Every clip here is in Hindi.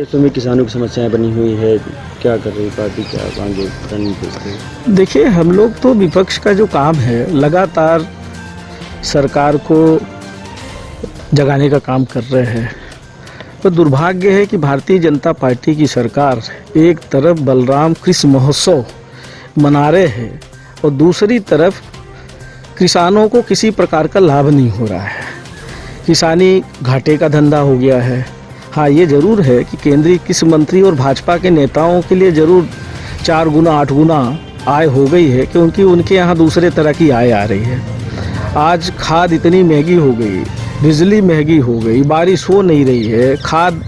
देशों में किसानों की समस्याएं बनी हुई है, क्या कर रही पार्टी, क्या आगे रणनीति? देखिए, हम लोग तो विपक्ष का जो काम है लगातार सरकार को जगाने का काम कर रहे हैं। तो दुर्भाग्य है कि भारतीय जनता पार्टी की सरकार एक तरफ बलराम कृषि महोत्सव मना रहे हैं और दूसरी तरफ किसानों को किसी प्रकार का लाभ नहीं हो रहा है। किसानी घाटे का धंधा हो गया है। हाँ, ये ज़रूर है कि केंद्रीय कृषि मंत्री और भाजपा के नेताओं के लिए ज़रूर 4 गुना 8 गुना आय हो गई है क्योंकि उनके यहाँ दूसरे तरह की आय आ रही है। आज खाद इतनी महंगी हो गई, बिजली महंगी हो गई, बारिश हो नहीं रही है, खाद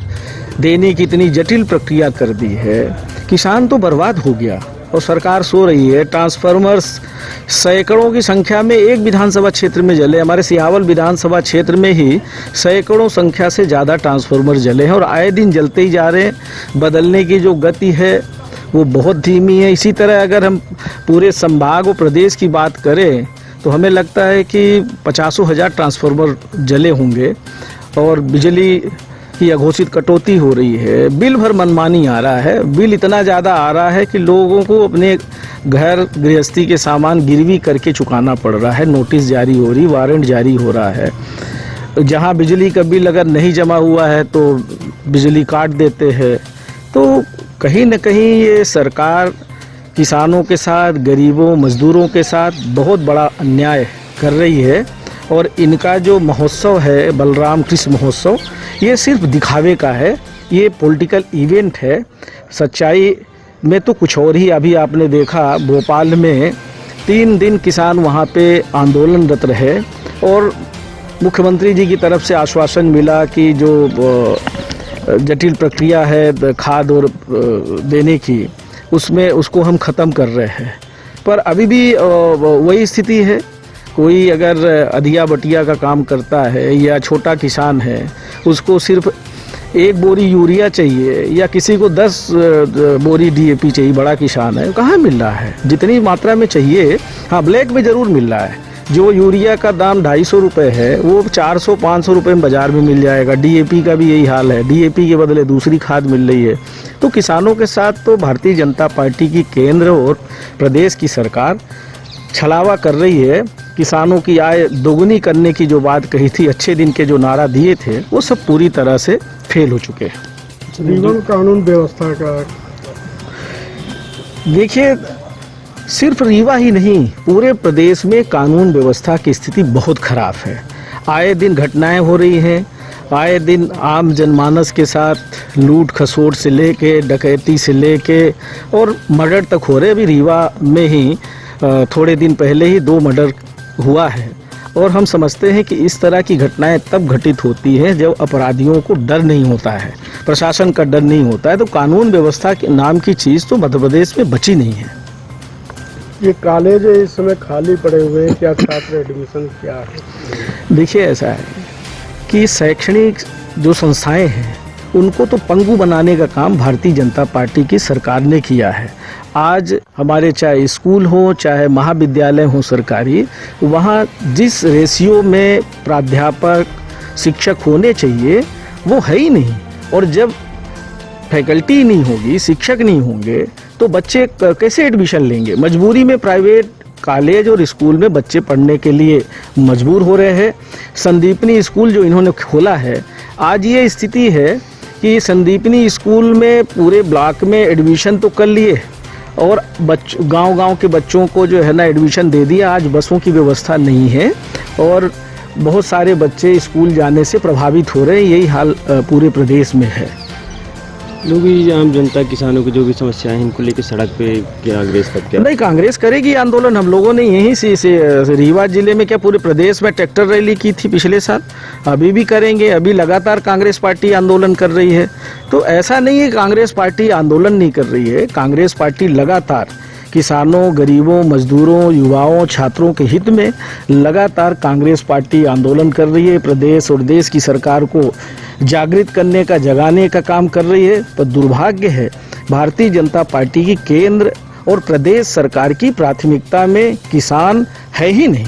देने की इतनी जटिल प्रक्रिया कर दी है, किसान तो बर्बाद हो गया और सरकार सो रही है। ट्रांसफार्मर्स सैकड़ों की संख्या में एक विधानसभा क्षेत्र में जले। हमारे सियावल विधानसभा क्षेत्र में ही सैकड़ों संख्या से ज़्यादा ट्रांसफार्मर जले हैं और आए दिन जलते ही जा रहे हैं। बदलने की जो गति है वो बहुत धीमी है। इसी तरह अगर हम पूरे संभाग और प्रदेश की बात करें तो हमें लगता है कि 50,000 ट्रांसफार्मर जले होंगे और बिजली की अघोषित कटौती हो रही है। बिल भर मनमानी आ रहा है। बिल इतना ज़्यादा आ रहा है कि लोगों को अपने घर गृहस्थी के सामान गिरवी करके चुकाना पड़ रहा है। नोटिस जारी हो रही, वारंट जारी हो रहा है। जहां बिजली का बिल अगर नहीं जमा हुआ है तो बिजली काट देते हैं। तो कहीं न कहीं ये सरकार किसानों के साथ, गरीबों, मजदूरों के साथ बहुत बड़ा अन्याय कर रही है। और इनका जो महोत्सव है बलराम कृषि महोत्सव, ये सिर्फ दिखावे का है। ये पॉलिटिकल इवेंट है। सच्चाई में तो कुछ और ही। अभी आपने देखा भोपाल में 3 दिन किसान वहाँ पे आंदोलनरत रहे और मुख्यमंत्री जी की तरफ से आश्वासन मिला कि जो जटिल प्रक्रिया है खाद और देने की, उसमें उसको हम ख़त्म कर रहे हैं। पर अभी भी वही स्थिति है। कोई अगर अधिया बटिया का काम करता है या छोटा किसान है, उसको सिर्फ 1 बोरी यूरिया चाहिए या किसी को 10 बोरी DAP चाहिए, बड़ा किसान है, कहाँ मिल रहा है जितनी मात्रा में चाहिए। हाँ, ब्लैक में ज़रूर मिल रहा है। जो यूरिया का दाम 250 रुपये है वो 400-500 रुपये में बाज़ार में मिल जाएगा। DAP का भी यही हाल है। DAP के बदले दूसरी खाद मिल रही है। तो किसानों के साथ तो भारतीय जनता पार्टी की केंद्र और प्रदेश की सरकार छलावा कर रही है। किसानों की आय दोगुनी करने की जो बात कही थी, अच्छे दिन के जो नारा दिए थे, वो सब पूरी तरह से फेल हो चुके हैं। जीवन कानून व्यवस्था का देखिए, सिर्फ रीवा ही नहीं, पूरे प्रदेश में कानून व्यवस्था की स्थिति बहुत खराब है। आए दिन घटनाएं हो रही हैं। आए दिन आम जनमानस के साथ लूट खसोट से लेके डकैती से लेके और मर्डर तक हो रहे। अभी रीवा में ही थोड़े दिन पहले ही 2 मर्डर हुआ है। और हम समझते हैं कि इस तरह की घटनाएं तब घटित होती हैं जब अपराधियों को डर नहीं होता है, प्रशासन का डर नहीं होता है। तो कानून व्यवस्था के नाम की चीज़ तो मध्य प्रदेश में बची नहीं है। ये कॉलेज इस समय खाली पड़े हुए हैं, क्या छात्र एडमिशन क्या है? देखिए, ऐसा है कि शैक्षणिक जो संस्थाएं हैं उनको तो पंगु बनाने का काम भारतीय जनता पार्टी की सरकार ने किया है। आज हमारे चाहे स्कूल हो चाहे महाविद्यालय हो सरकारी, वहाँ जिस रेशियो में प्राध्यापक शिक्षक होने चाहिए वो है ही नहीं। और जब फैकल्टी नहीं होगी, शिक्षक नहीं होंगे, तो बच्चे कैसे एडमिशन लेंगे? मजबूरी में प्राइवेट कॉलेज और स्कूल में बच्चे पढ़ने के लिए मजबूर हो रहे हैं। संदीपनी स्कूल जो इन्होंने खोला है, आज ये स्थिति है कि संदीपनी स्कूल में पूरे ब्लॉक में एडमिशन तो कर लिए और गांव-गांव के बच्चों को जो है ना एडमिशन दे दिया। आज बसों की व्यवस्था नहीं है और बहुत सारे बच्चे स्कूल जाने से प्रभावित हो रहे हैं। यही हाल पूरे प्रदेश में है। लोग आम जनता किसानों की जो भी समस्याएं हैं इनको लेकर सड़क पे क्या कांग्रेस का क्या? नहीं, कांग्रेस करेगी आंदोलन। हम लोगों ने यहीं से रीवा जिले में क्या पूरे प्रदेश में ट्रैक्टर रैली की थी पिछले साल, अभी भी करेंगे। अभी लगातार कांग्रेस पार्टी आंदोलन कर रही है। तो ऐसा नहीं है कांग्रेस पार्टी आंदोलन नहीं कर रही है। कांग्रेस पार्टी लगातार किसानों, गरीबों, मजदूरों, युवाओं, छात्रों के हित में लगातार कांग्रेस पार्टी आंदोलन कर रही है। प्रदेश और देश की सरकार को जागृत करने का, जगाने का काम कर रही है। पर दुर्भाग्य है भारतीय जनता पार्टी की केंद्र और प्रदेश सरकार की प्राथमिकता में किसान है ही नहीं।